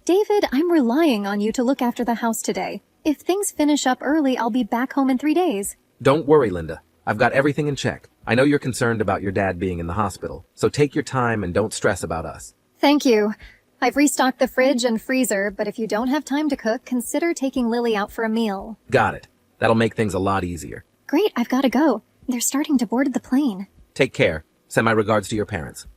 David, I'm relying on you to look after the house today. If things finish up early, I'll be back home in 3 days. Don't worry, Linda. I've got everything in check. I know you're concerned about your dad being in the hospital, so take your time and don't stress about us. Thank you. I've restocked the fridge and freezer, but if you don't have time to cook, consider taking Lily out for a meal. Got it. That'll make things a lot easier. Great, I've got to go. They're starting to board the plane. Take care. Send my regards to your parents.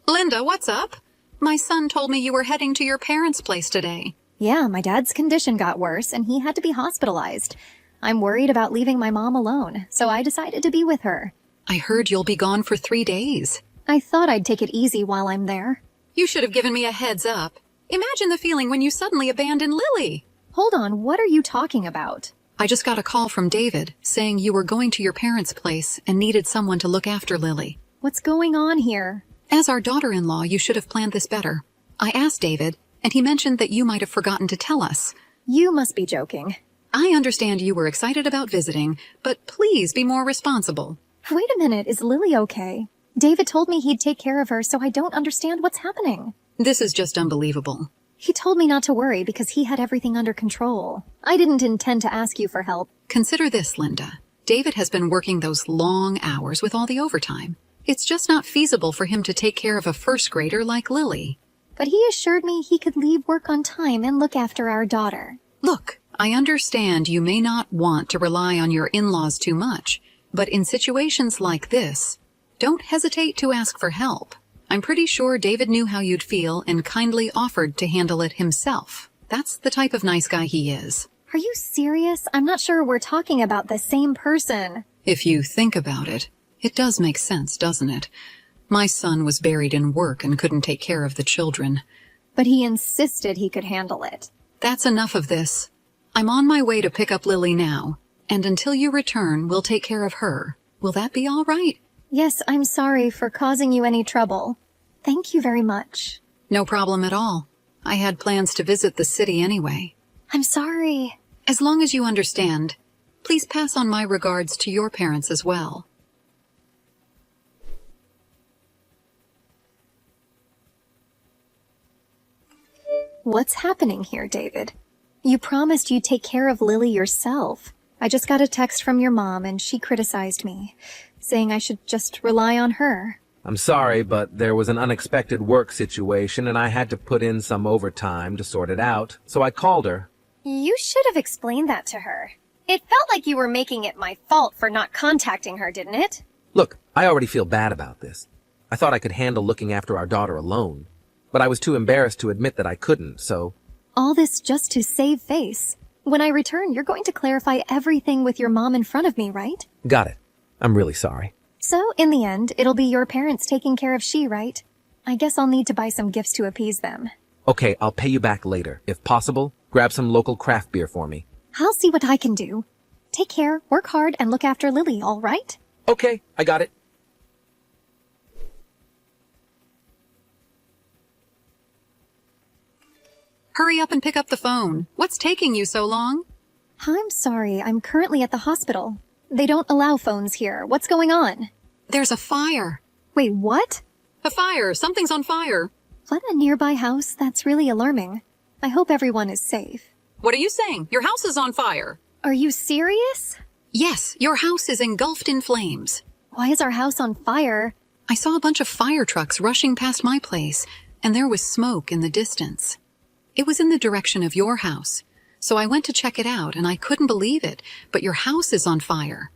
Linda, what's up? My son told me you were heading to your parents' place today. Yeah, my dad's condition got worse and he had to be hospitalized. I'm worried about leaving my mom alone, so I decided to be with her. I heard you'll be gone for 3 days. I thought I'd take it easy while I'm there. You should have given me a heads up. Imagine the feeling when you suddenly abandon Lily. Hold on, what are you talking about? I just got a call from David saying you were going to your parents' place and needed someone to look after Lily. What's going on here? As our daughter-in-law, you should have planned this better. I asked David, and he mentioned that you might have forgotten to tell us. You must be joking. I understand you were excited about visiting, but please be more responsible. Wait a minute, is Lily okay? David told me he'd take care of her, so I don't understand what's happening. This is just unbelievable. He told me not to worry because he had everything under control. I didn't intend to ask you for help. Consider this, Linda. David has been working those long hours with all the overtime. It's just not feasible for him to take care of a first grader like Lily. But he assured me he could leave work on time and look after our daughter. Look, I understand you may not want to rely on your in-laws too much, but in situations like this, don't hesitate to ask for help. I'm pretty sure David knew how you'd feel and kindly offered to handle it himself. That's the type of nice guy he is. Are you serious? I'm not sure we're talking about the same person. If you think about it, it does make sense, doesn't it? My son was buried in work and couldn't take care of the children. But he insisted he could handle it. That's enough of this. I'm on my way to pick up Lily now, and until you return, we'll take care of her. Will that be all right? Yes, I'm sorry for causing you any trouble. Thank you very much. No problem at all. I had plans to visit the city anyway. I'm sorry. As long as you understand, please pass on my regards to your parents as well. What's happening here, David? You promised you'd take care of Lily yourself. I just got a text from your mom and she criticized me, saying I should just rely on her. I'm sorry, but there was an unexpected work situation and I had to put in some overtime to sort it out, so I called her. You should have explained that to her. It felt like you were making it my fault for not contacting her, didn't it? Look, I already feel bad about this. I thought I could handle looking after our daughter alone, but I was too embarrassed to admit that I couldn't, so... All this just to save face. When I return, you're going to clarify everything with your mom in front of me, right? Got it. I'm really sorry. So, in the end, it'll be your parents taking care of she, right? I guess I'll need to buy some gifts to appease them. Okay, I'll pay you back later. If possible, grab some local craft beer for me. I'll see what I can do. Take care, work hard, and look after Lily, all right? Okay, I got it. Hurry up and pick up the phone. What's taking you so long? I'm sorry, I'm currently at the hospital. They don't allow phones here. What's going on? There's a fire. Wait, what? A fire. Something's on fire. What, a nearby house? That's really alarming. I hope everyone is safe. What are you saying? Your house is on fire. Are you serious? Yes, your house is engulfed in flames. Why is our house on fire? I saw a bunch of fire trucks rushing past my place, and there was smoke in the distance. It was in the direction of your house, so I went to check it out, and I couldn't believe it, but your house is on fire.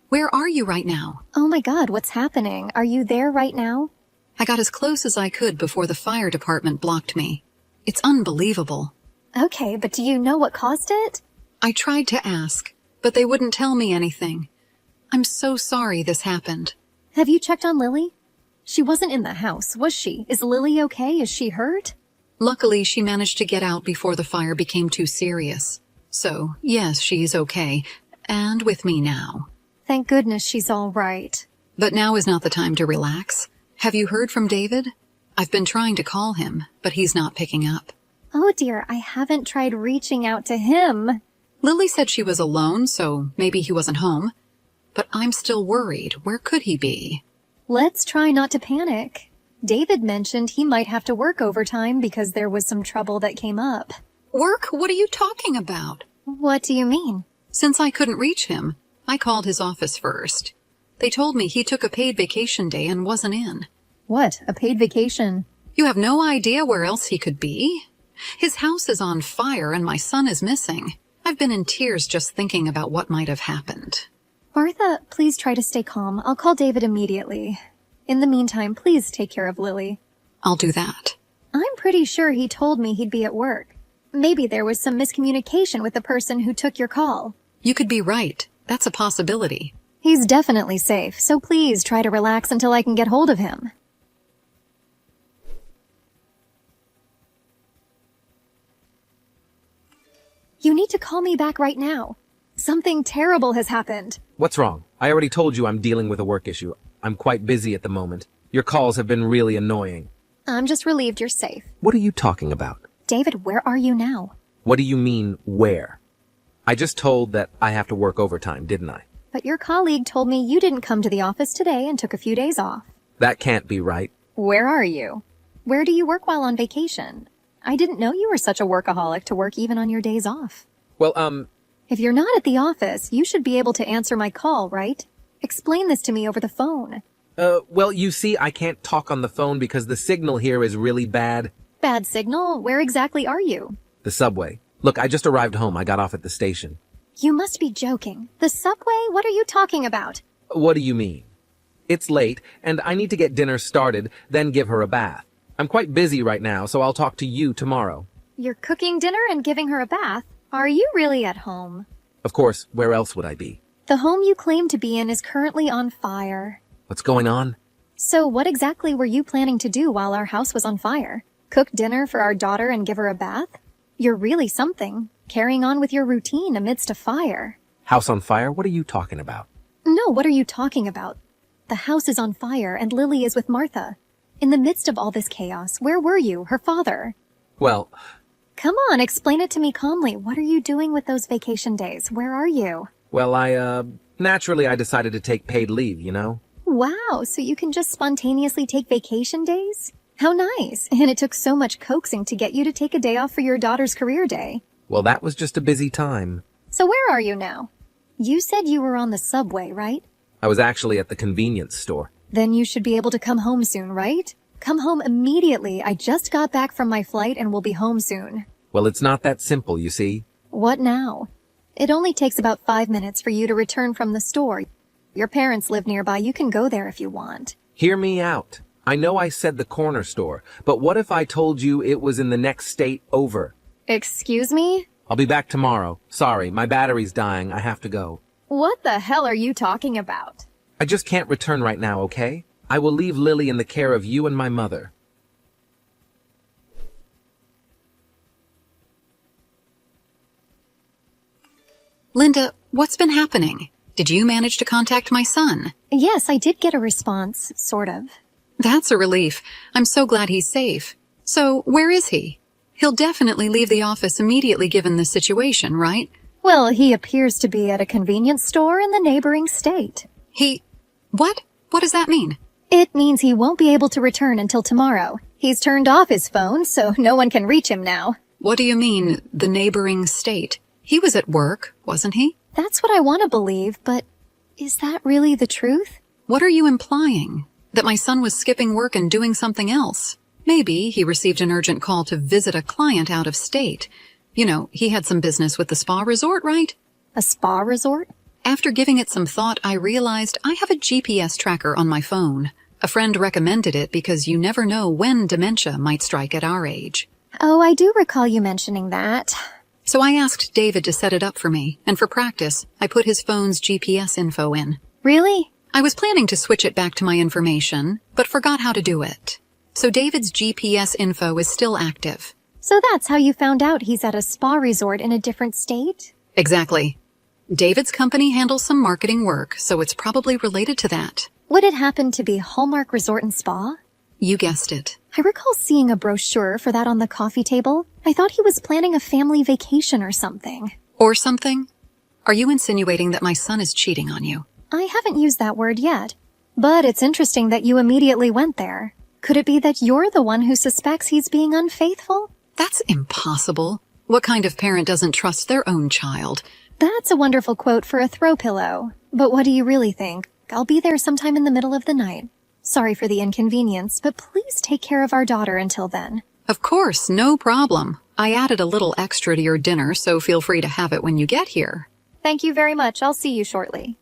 Where are you right now? Oh my God, what's happening? Are you there right now? I got as close as I could before the fire department blocked me. It's unbelievable. Okay, but do you know what caused it? I tried to ask, but they wouldn't tell me anything. I'm so sorry this happened. Have you checked on Lily? She wasn't in the house, was she? Is Lily okay? Is she hurt? Luckily, she managed to get out before the fire became too serious. So, yes, she's okay, and with me now. Thank goodness she's all right. But now is not the time to relax. Have you heard from David? I've been trying to call him, but he's not picking up. Oh dear, I haven't tried reaching out to him. Lily said she was alone, so maybe he wasn't home. But I'm still worried. Where could he be? Let's try not to panic. David mentioned he might have to work overtime because there was some trouble that came up. Work? What are you talking about? What do you mean? Since I couldn't reach him, I called his office first. They told me he took a paid vacation day and wasn't in. What? A paid vacation? You have no idea where else he could be? His house is on fire and my son is missing. I've been in tears just thinking about what might have happened. Martha, please try to stay calm. I'll call David immediately. In the meantime, please take care of Lily. I'll do that. I'm pretty sure he told me he'd be at work. Maybe there was some miscommunication with the person who took your call. You could be right. That's a possibility. He's definitely safe, so please try to relax until I can get hold of him. You need to call me back right now. Something terrible has happened. What's wrong? I already told you I'm dealing with a work issue. I'm quite busy at the moment. Your calls have been really annoying. I'm just relieved you're safe. What are you talking about? David, where are you now? What do you mean, where? I just told that I have to work overtime, didn't I? But your colleague told me you didn't come to the office today and took a few days off. That can't be right. Where are you? Where do you work while on vacation? I didn't know you were such a workaholic to work even on your days off. Well, If you're not at the office, you should be able to answer my call, right? Explain this to me over the phone. well, you see, I can't talk on the phone because the signal here is really bad. Bad signal? Where exactly are you? The subway. Look, I just arrived home. I got off at the station. You must be joking. The subway? What are you talking about? What do you mean? It's late, and I need to get dinner started, then give her a bath. I'm quite busy right now, so I'll talk to you tomorrow. You're cooking dinner and giving her a bath? Are you really at home? Of course, where else would I be? The home you claim to be in is currently on fire. What's going on? So what exactly were you planning to do while our house was on fire? Cook dinner for our daughter and give her a bath? You're really something, carrying on with your routine amidst a fire. House on fire? What are you talking about? No, what are you talking about? The house is on fire and Lily is with Martha. In the midst of all this chaos, where were you, her father? Well, Come on, explain it to me calmly. What are you doing with those vacation days? Where are you? naturally I decided to take paid leave, you know? Wow, so you can just spontaneously take vacation days? How nice. And it took so much coaxing to get you to take a day off for your daughter's career day. Well, that was just a busy time. So where are you now? You said you were on the subway, right? I was actually at the convenience store. Then you should be able to come home soon, right? Come home immediately. I just got back from my flight and will be home soon. Well, it's not that simple, you see. What now? It only takes about 5 minutes for you to return from the store. Your parents live nearby. You can go there if you want. Hear me out. I know I said the corner store, but what if I told you it was in the next state over? Excuse me? I'll be back tomorrow. Sorry, my battery's dying. I have to go. What the hell are you talking about? I just can't return right now, okay? I will leave Lily in the care of you and my mother. Linda, what's been happening? Did you manage to contact my son? Yes, I did get a response, sort of. That's a relief. I'm so glad he's safe. So, where is he? He'll definitely leave the office immediately given the situation, right? Well, he appears to be at a convenience store in the neighboring state. What? What does that mean? It means he won't be able to return until tomorrow. He's turned off his phone, so no one can reach him now. What do you mean, the neighboring state? He was at work, wasn't he? That's what I want to believe, but is that really the truth? What are you implying? That my son was skipping work and doing something else? Maybe he received an urgent call to visit a client out of state. You know, he had some business with the spa resort, right? A spa resort? After giving it some thought, I realized I have a GPS tracker on my phone. A friend recommended it because you never know when dementia might strike at our age. Oh, I do recall you mentioning that. So I asked David to set it up for me, and for practice, I put his phone's GPS info in. Really? I was planning to switch it back to my information, but forgot how to do it. So David's GPS info is still active. So that's how you found out he's at a spa resort in a different state? Exactly. David's company handles some marketing work, so it's probably related to that. Would it happen to be Hallmark Resort and Spa? You guessed it. I recall seeing a brochure for that on the coffee table. I thought he was planning a family vacation or something. Or something? Are you insinuating that my son is cheating on you? I haven't used that word yet. But it's interesting that you immediately went there. Could it be that you're the one who suspects he's being unfaithful? That's impossible. What kind of parent doesn't trust their own child? That's a wonderful quote for a throw pillow. But what do you really think? I'll be there sometime in the middle of the night. Sorry for the inconvenience, but please take care of our daughter until then. Of course, no problem. I added a little extra to your dinner, so feel free to have it when you get here. Thank you very much. I'll see you shortly.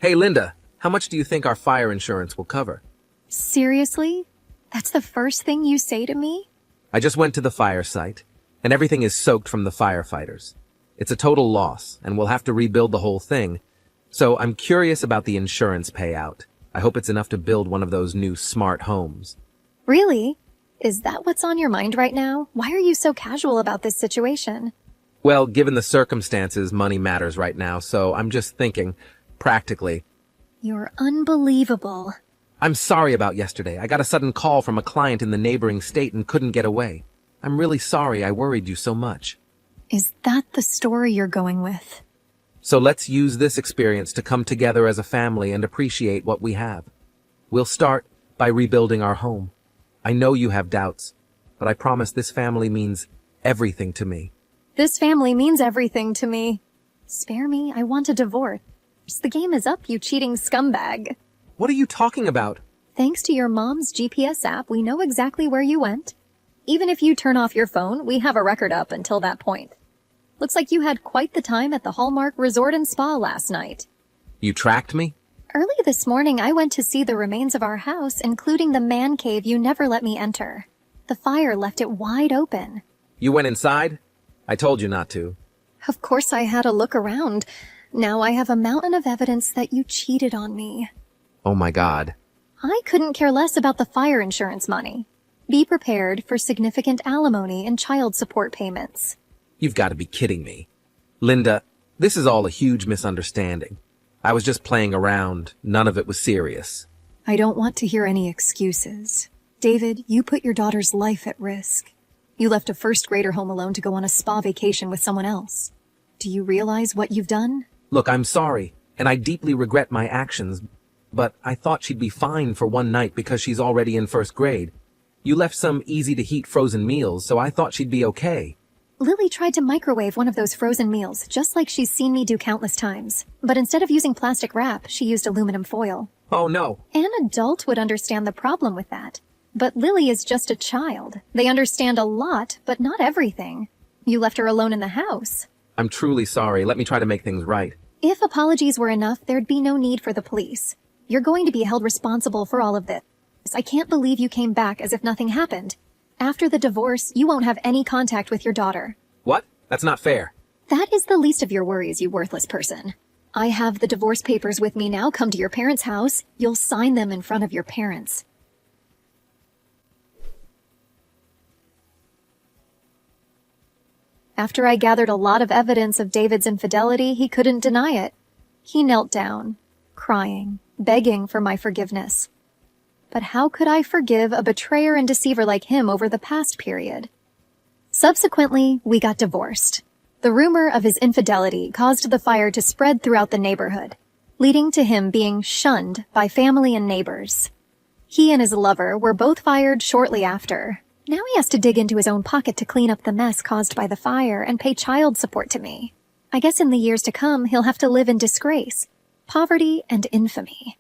Hey, Linda, how much do you think our fire insurance will cover? Seriously? That's the first thing you say to me? I just went to the fire site, and everything is soaked from the firefighters. It's a total loss, and we'll have to rebuild the whole thing. So I'm curious about the insurance payout. I hope it's enough to build one of those new smart homes. Really? Is that what's on your mind right now? Why are you so casual about this situation? Well, given the circumstances, money matters right now, so I'm just thinking, practically. You're unbelievable. I'm sorry about yesterday. I got a sudden call from a client in the neighboring state and couldn't get away. I'm really sorry I worried you so much. Is that the story you're going with? So let's use this experience to come together as a family and appreciate what we have. We'll start by rebuilding our home. I know you have doubts, but I promise this family means everything to me. This family means everything to me. Spare me, I want a divorce. The game is up, you cheating scumbag. What are you talking about? Thanks to your mom's GPS app, we know exactly where you went. Even if you turn off your phone, we have a record up until that point. Looks like you had quite the time at the Hallmark Resort and Spa last night. You tracked me? Early this morning, I went to see the remains of our house, including the man cave you never let me enter. The fire left it wide open. You went inside? I told you not to. Of course I had a look around. Now I have a mountain of evidence that you cheated on me. Oh my God. I couldn't care less about the fire insurance money. Be prepared for significant alimony and child support payments. You've got to be kidding me. Linda, this is all a huge misunderstanding. I was just playing around. None of it was serious. I don't want to hear any excuses. David, you put your daughter's life at risk. You left a first grader home alone to go on a spa vacation with someone else. Do you realize what you've done? Look, I'm sorry, and I deeply regret my actions, but I thought she'd be fine for one night because she's already in first grade. You left some easy-to-heat frozen meals, so I thought she'd be okay. Lily tried to microwave one of those frozen meals, just like she's seen me do countless times. But instead of using plastic wrap, she used aluminum foil. Oh no. An adult would understand the problem with that. But Lily is just a child. They understand a lot, but not everything. You left her alone in the house. I'm truly sorry. Let me try to make things right. If apologies were enough, there'd be no need for the police. You're going to be held responsible for all of this. I can't believe you came back as if nothing happened. After the divorce, you won't have any contact with your daughter. What? That's not fair. That is the least of your worries, you worthless person. I have the divorce papers with me now. Come to your parents' house. You'll sign them in front of your parents. After I gathered a lot of evidence of David's infidelity, he couldn't deny it. He knelt down, crying, begging for my forgiveness. But how could I forgive a betrayer and deceiver like him over the past period? Subsequently, we got divorced. The rumor of his infidelity caused the fire to spread throughout the neighborhood, leading to him being shunned by family and neighbors. He and his lover were both fired shortly after. Now he has to dig into his own pocket to clean up the mess caused by the fire and pay child support to me. I guess in the years to come, he'll have to live in disgrace, poverty, and infamy.